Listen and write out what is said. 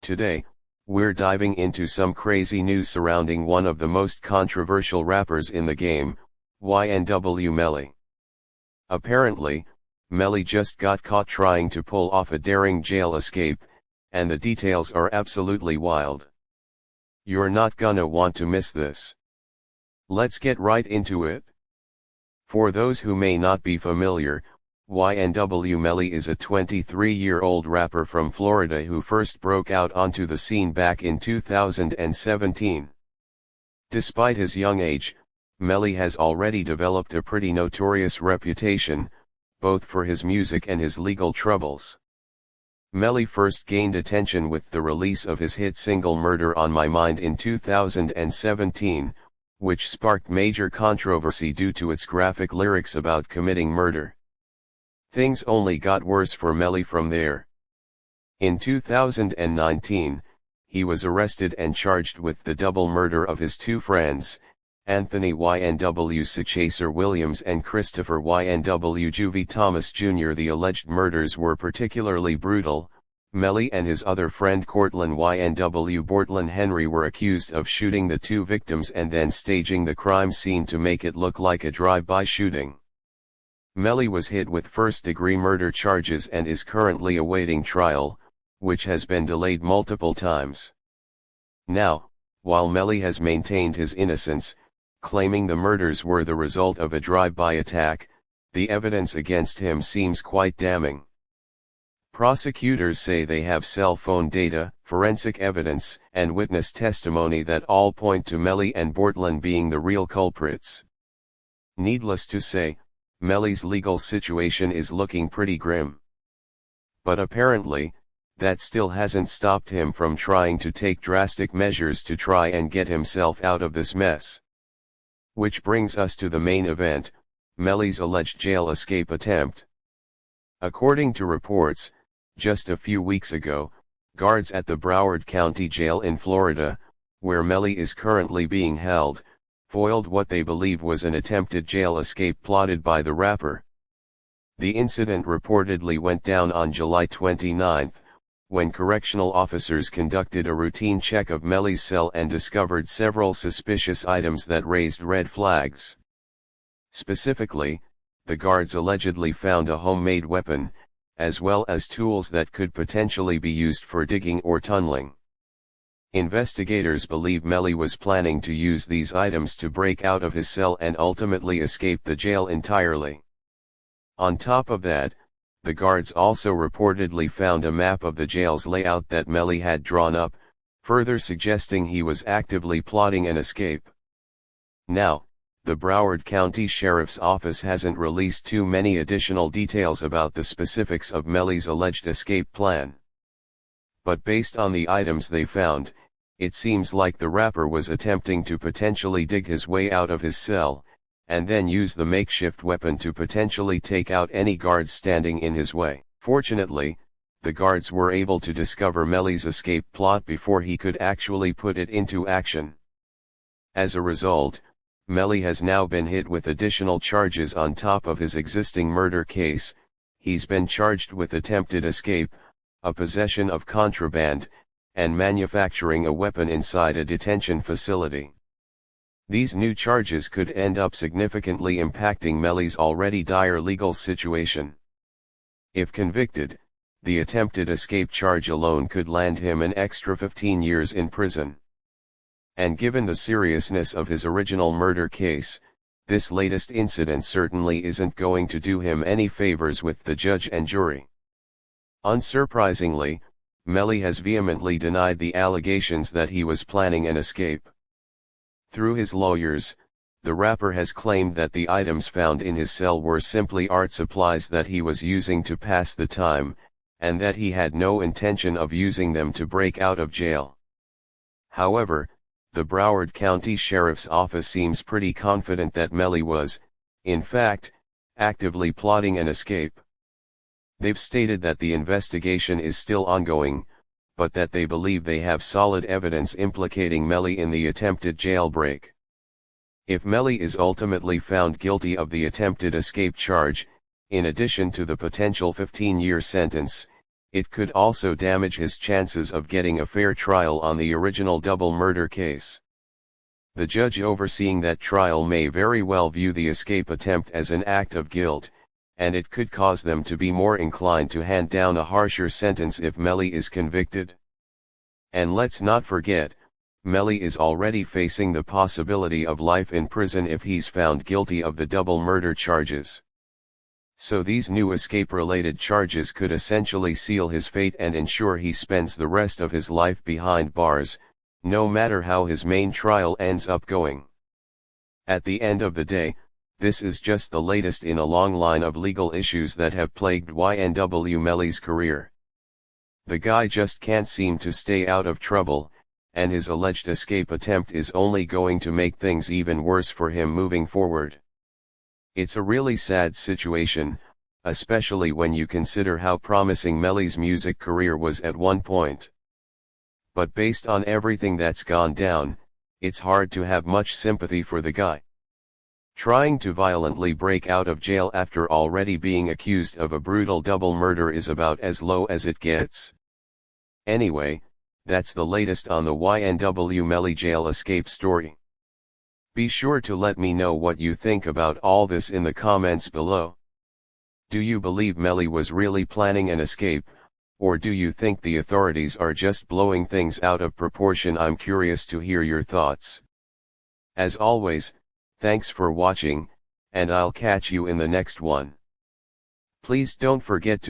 Today, we're diving into some crazy news surrounding one of the most controversial rappers in the game, YNW Melly. Apparently, Melly just got caught trying to pull off a daring jail escape, and the details are absolutely wild. You're not gonna want to miss this. Let's get right into it. For those who may not be familiar, YNW Melly is a 23-year-old rapper from Florida who first broke out onto the scene back in 2017. Despite his young age, Melly has already developed a pretty notorious reputation, both for his music and his legal troubles. Melly first gained attention with the release of his hit single Murder on My Mind in 2017, which sparked major controversy due to its graphic lyrics about committing murder. Things only got worse for Melly from there. In 2019, he was arrested and charged with the double murder of his two friends, Anthony YNW Sakchaser Williams and Christopher YNW Juvy Thomas Jr. The alleged murders were particularly brutal. Melly and his other friend Cortlen YNW Bortlen Henry were accused of shooting the two victims and then staging the crime scene to make it look like a drive-by shooting. Melly was hit with first-degree murder charges and is currently awaiting trial, which has been delayed multiple times. Now, while Melly has maintained his innocence, claiming the murders were the result of a drive-by attack, the evidence against him seems quite damning. Prosecutors say they have cell phone data, forensic evidence, and witness testimony that all point to Melly and Bortlen being the real culprits. Needless to say, Melly's legal situation is looking pretty grim. But apparently, that still hasn't stopped him from trying to take drastic measures to try and get himself out of this mess. Which brings us to the main event, Melly's alleged jail escape attempt. According to reports, just a few weeks ago, guards at the Broward County Jail in Florida, where Melly is currently being held, foiled what they believe was an attempted jail escape plotted by the rapper. The incident reportedly went down on July 29, when correctional officers conducted a routine check of Melly's cell and discovered several suspicious items that raised red flags. Specifically, the guards allegedly found a homemade weapon, as well as tools that could potentially be used for digging or tunneling. Investigators believe Melly was planning to use these items to break out of his cell and ultimately escape the jail entirely. On top of that, the guards also reportedly found a map of the jail's layout that Melly had drawn up, further suggesting he was actively plotting an escape. Now, the Broward County Sheriff's Office hasn't released too many additional details about the specifics of Melly's alleged escape plan. But based on the items they found, it seems like the rapper was attempting to potentially dig his way out of his cell, and then use the makeshift weapon to potentially take out any guards standing in his way. Fortunately, the guards were able to discover Melly's escape plot before he could actually put it into action. As a result, Melly has now been hit with additional charges on top of his existing murder case. He's been charged with attempted escape, a possession of contraband, and manufacturing a weapon inside a detention facility. These new charges could end up significantly impacting Melly's already dire legal situation. If convicted, the attempted escape charge alone could land him an extra 15 years in prison. And given the seriousness of his original murder case, this latest incident certainly isn't going to do him any favors with the judge and jury. Unsurprisingly, Melly has vehemently denied the allegations that he was planning an escape. Through his lawyers, the rapper has claimed that the items found in his cell were simply art supplies that he was using to pass the time, and that he had no intention of using them to break out of jail. However, the Broward County Sheriff's Office seems pretty confident that Melly was, in fact, actively plotting an escape. They've stated that the investigation is still ongoing, but that they believe they have solid evidence implicating Melly in the attempted jailbreak. If Melly is ultimately found guilty of the attempted escape charge, in addition to the potential 15-year sentence, It could also damage his chances of getting a fair trial on the original double murder case. The judge overseeing that trial may very well view the escape attempt as an act of guilt, and it could cause them to be more inclined to hand down a harsher sentence if Melly is convicted. And let's not forget, Melly is already facing the possibility of life in prison if he's found guilty of the double murder charges. So these new escape-related charges could essentially seal his fate and ensure he spends the rest of his life behind bars, no matter how his main trial ends up going. At the end of the day, this is just the latest in a long line of legal issues that have plagued YNW Melly's career. The guy just can't seem to stay out of trouble, and his alleged escape attempt is only going to make things even worse for him moving forward. It's a really sad situation, especially when you consider how promising Melly's music career was at one point. But based on everything that's gone down, it's hard to have much sympathy for the guy. Trying to violently break out of jail after already being accused of a brutal double murder is about as low as it gets. Anyway, that's the latest on the YNW Melly jail escape story. Be sure to let me know what you think about all this in the comments below. Do you believe Melly was really planning an escape, or do you think the authorities are just blowing things out of proportion? I'm curious to hear your thoughts. As always, thanks for watching, and I'll catch you in the next one. Please don't forget to